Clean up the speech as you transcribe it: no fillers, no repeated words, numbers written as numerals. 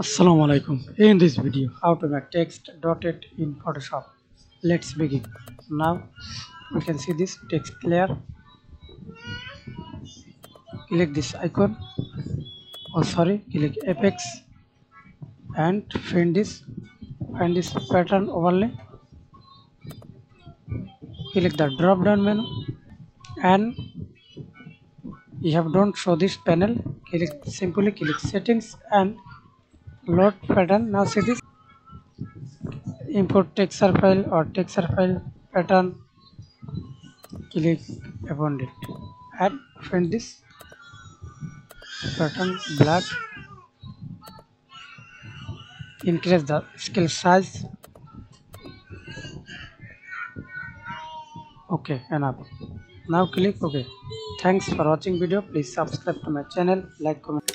Assalamu alaikum. In this video, how to make text dotted in Photoshop. Let's begin. Now we can see this text layer. Click this icon. Click apex and find this pattern overlay. Click the drop down menu and you have don't show this panel. Simply click settings and load pattern. Now see this import texture file or texture file pattern. Click upon it and find this pattern black. Increase the scale size. Okay, enough. Now click OK. Thanks for watching video. Please subscribe to my channel, like, comment.